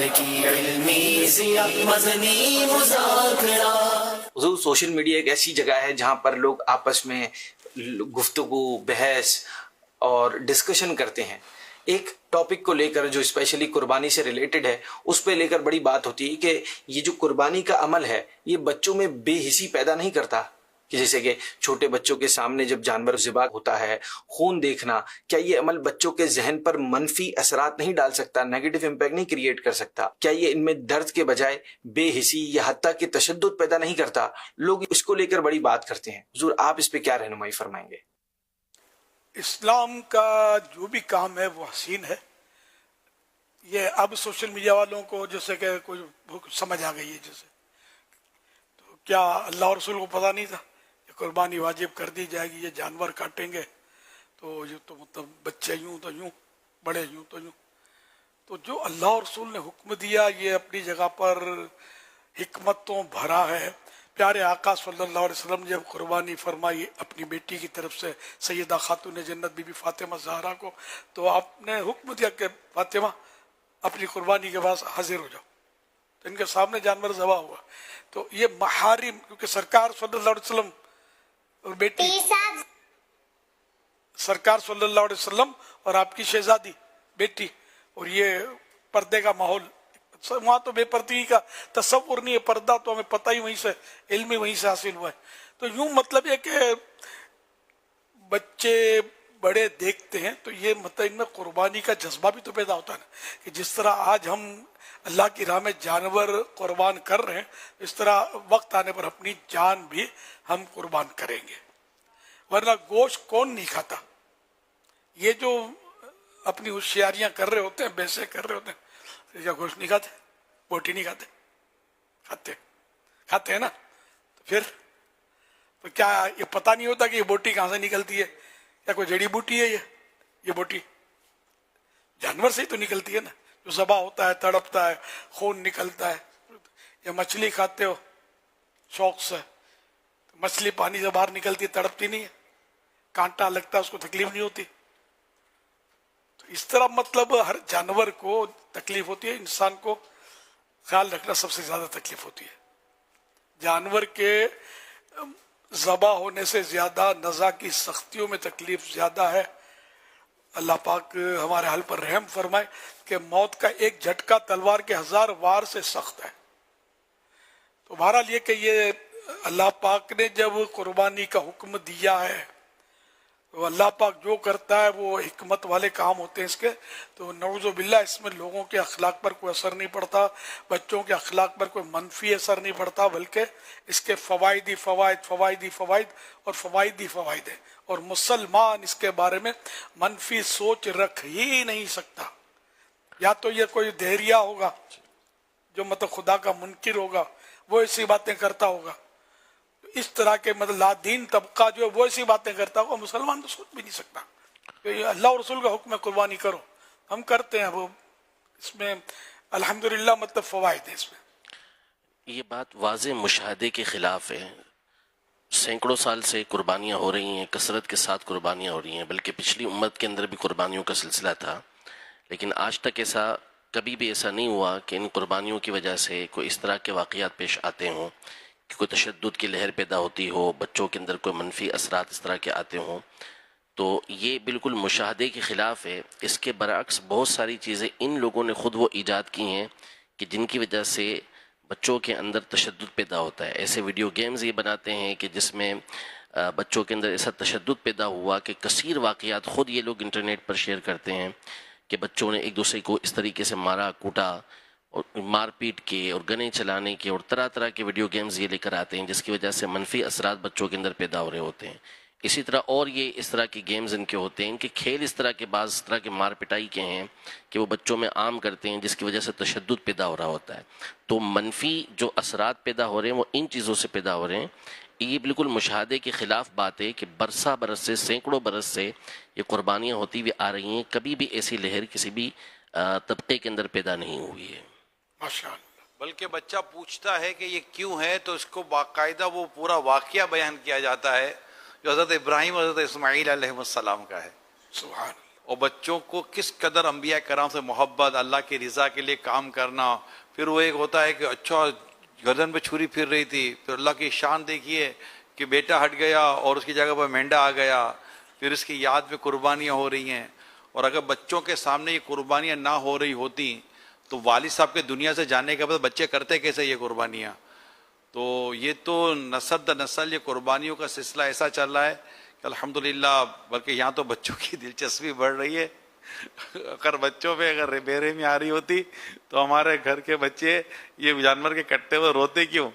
کی علمی ضیا مدنی مذاکرہ۔ حضور سوشل میڈیا ایک ایسی جگہ ہے جہاں پر لوگ آپس میں گفتگو، بحث اور ڈسکشن کرتے ہیں۔ ایک ٹاپک کو لے کر جو اسپیشلی قربانی سے ریلیٹڈ ہے، اس پہ لے کر بڑی بات ہوتی ہے کہ یہ جو قربانی کا عمل ہے یہ بچوں میں بے حسی پیدا نہیں کرتا، کہ جیسے کہ چھوٹے بچوں کے سامنے جب جانور ذبح ہوتا ہے خون دیکھنا، کیا یہ عمل بچوں کے ذہن پر منفی اثرات نہیں ڈال سکتا، نیگیٹو امپیکٹ نہیں کریٹ کر سکتا؟ کیا یہ ان میں درد کے بجائے بے حسی یا حتیٰ کہ تشدد پیدا نہیں کرتا؟ لوگ اس کو لے کر بڑی بات کرتے ہیں۔ حضور آپ اس پہ کیا رہنمائی فرمائیں گے؟ اسلام کا جو بھی کام ہے وہ حسین ہے۔ یہ اب سوشل میڈیا والوں کو جیسے کہ کوئی سمجھ آ گئی ہے، جیسے تو کیا اللہ اور رسول کو پتہ نہیں تھا کہ قربانی واجب کر دی جائے گی، یہ جانور کاٹیں گے تو یہ تو مطلب بچے یوں تو یوں، بڑے یوں تو یوں۔ تو جو اللہ اور رسول نے حکم دیا یہ اپنی جگہ پر حکمتوں بھرا ہے۔ پیارے آقا صلی اللہ علیہ وسلم جب قربانی فرمائی اپنی بیٹی کی طرف سے سیدہ خاتون جنت بی بی فاطمہ زہرا کو، تو آپ نے حکم دیا کہ فاطمہ اپنی قربانی کے بعد حاضر ہو جاؤ، تو ان کے سامنے جانور ذبح ہوا۔ تو یہ محارم، کیونکہ سرکار صلی اللہ علیہ وسلم اور بیٹی سرکار صلی اللہ علیہ وسلم اور آپ کی شہزادی بیٹی، اور یہ پردے کا ماحول، وہاں تو بے پردگی کا تصور نہیں ہے، پردہ تو ہمیں پتہ ہی وہیں سے، علم ہی وہیں سے حاصل ہوا ہے۔ تو یوں مطلب یہ کہ بچے بڑے دیکھتے ہیں تو یہ مطلب ان میں قربانی کا جذبہ بھی تو پیدا ہوتا ہے نا، کہ جس طرح آج ہم اللہ کی راہ میں جانور قربان کر رہے ہیں، اس طرح وقت آنے پر اپنی جان بھی ہم قربان کریں گے۔ ورنہ گوشت کون نہیں کھاتا؟ یہ جو اپنی ہوشیاریاں کر رہے ہوتے ہیں، بیسے کر رہے ہوتے ہیں، کیا گوشت نہیں کھاتے؟ بوٹی نہیں کھاتے؟ کھاتے ہیں نا۔ تو پھر تو کیا یہ پتہ نہیں ہوتا کہ یہ بوٹی کہاں سے نکلتی ہے؟ یا کوئی جڑی بوٹی ہے یہ بوٹی جانور سے ہی تو نکلتی ہے نا، جو ذبح ہوتا ہے، تڑپتا ہے، خون نکلتا ہے۔ یا مچھلی کھاتے ہو شوق سے، مچھلی پانی سے باہر نکلتی ہے، تڑپتی نہیں ہے، کانٹا لگتا ہے، اس کو تکلیف نہیں ہوتی۔ تو اس طرح مطلب ہر جانور کو تکلیف ہوتی ہے، انسان کو خیال رکھنا سب سے زیادہ تکلیف ہوتی ہے۔ جانور کے ذبح ہونے سے زیادہ نزا کی سختیوں میں تکلیف زیادہ ہے۔ اللہ پاک ہمارے حال پر رحم فرمائے کہ موت کا ایک جھٹکا تلوار کے 1000 وار سے سخت ہے۔ تو بہرحال یہ کہ یہ اللہ پاک نے جب قربانی کا حکم دیا ہے، تو اللہ پاک جو کرتا ہے وہ حکمت والے کام ہوتے ہیں اس کے۔ تو نعوذ باللہ اس میں لوگوں کے اخلاق پر کوئی اثر نہیں پڑتا، بچوں کے اخلاق پر کوئی منفی اثر نہیں پڑتا، بلکہ اس کے فوائد ہی فوائد ہیں، اور مسلمان اس کے بارے میں منفی سوچ رکھ ہی نہیں سکتا۔ یا تو یہ کوئی دہریہ ہوگا جو مطلب خدا کا منکر ہوگا، وہ ایسی باتیں کرتا ہوگا، اس طرح کے مطلب لادین طبقہ جو ہے وہ ایسی باتیں کرتا ہوگا، مسلمان تو سوچ بھی نہیں سکتا کہ اللہ اور رسول کا حکم ہے قربانی کرو، ہم کرتے ہیں۔ وہ اس میں الحمدللہ مطلب فوائد ہیں اس میں۔ یہ بات واضح مشاہدے کے خلاف ہے۔ سینکڑوں سال سے قربانیاں ہو رہی ہیں، کثرت کے ساتھ قربانیاں ہو رہی ہیں، بلکہ پچھلی امت کے اندر بھی قربانیوں کا سلسلہ تھا، لیکن آج تک کبھی بھی ایسا نہیں ہوا کہ ان قربانیوں کی وجہ سے کوئی اس طرح کے واقعات پیش آتے ہوں کہ کوئی تشدد کی لہر پیدا ہوتی ہو، بچوں کے اندر کوئی منفی اثرات اس طرح کے آتے ہوں۔ تو یہ بالکل مشاہدے کے خلاف ہے۔ اس کے برعکس بہت ساری چیزیں ان لوگوں نے خود وہ ایجاد کی ہیں کہ جن کی وجہ سے بچوں کے اندر تشدد پیدا ہوتا ہے۔ ایسے ویڈیو گیمز یہ بناتے ہیں کہ جس میں بچوں کے اندر ایسا تشدد پیدا ہوا کہ کثیر واقعات خود یہ لوگ انٹرنیٹ پر شیئر کرتے ہیں کہ بچوں نے ایک دوسرے کو اس طریقے سے مارا، کوٹا، اور مار پیٹ کے اور گنے چلانے کے، اور طرح طرح کے ویڈیو گیمز یہ لے کر آتے ہیں جس کی وجہ سے منفی اثرات بچوں کے اندر پیدا ہو رہے ہوتے ہیں۔ اسی طرح اور یہ اس طرح کے گیمز ان کے ہوتے ہیں، ان کے کھیل اس طرح کے بعض اس طرح کے مار پٹائی کے ہیں کہ وہ بچوں میں عام کرتے ہیں جس کی وجہ سے تشدد پیدا ہو رہا ہوتا ہے۔ تو منفی جو اثرات پیدا ہو رہے ہیں وہ ان چیزوں سے پیدا ہو رہے ہیں۔ یہ بالکل مشاہدے کے خلاف بات ہے کہ برسہ برس سے، سینکڑوں برس سے یہ قربانیاں ہوتی ہوئی آ رہی ہیں، کبھی بھی ایسی لہر کسی بھی طبقے کے اندر پیدا نہیں ہوئی ہے۔ بلکہ بچہ پوچھتا ہے کہ یہ کیوں ہے تو اس کو باقاعدہ وہ پورا واقعہ بیان کیا جاتا ہے جو حضرت ابراہیم اور حضرت اسماعیل علیہ السلام کا ہے۔ سبحان اللہ۔ اور بچوں کو کس قدر انبیاء کرام سے محبت، اللہ کی رضا کے لیے کام کرنا. پھر وہ ایک ہوتا ہے کہ اچھا گردن پہ چھری پھر رہی تھی، پھر اللہ کی شان دیکھیے کہ بیٹا ہٹ گیا اور اس کی جگہ پر مینڈا آ گیا، پھر اس کی یاد میں قربانیاں ہو رہی ہیں. اور اگر بچوں کے سامنے یہ قربانیاں نہ ہو رہی ہوتی تو والد صاحب کے دنیا سے جانے کے بعد بچے کرتے کیسے یہ قربانیاں؟ تو یہ تو نسل در نسل یہ قربانیوں کا سلسلہ ایسا چل رہا ہے کہ الحمدللہ، بلکہ یہاں تو بچوں کی دلچسپی بڑھ رہی ہے. اگر بچوں پہ اگر بے رحمی آ رہی ہوتی تو ہمارے گھر کے بچے یہ جانور کے کٹے ہوئے روتے کیوں؟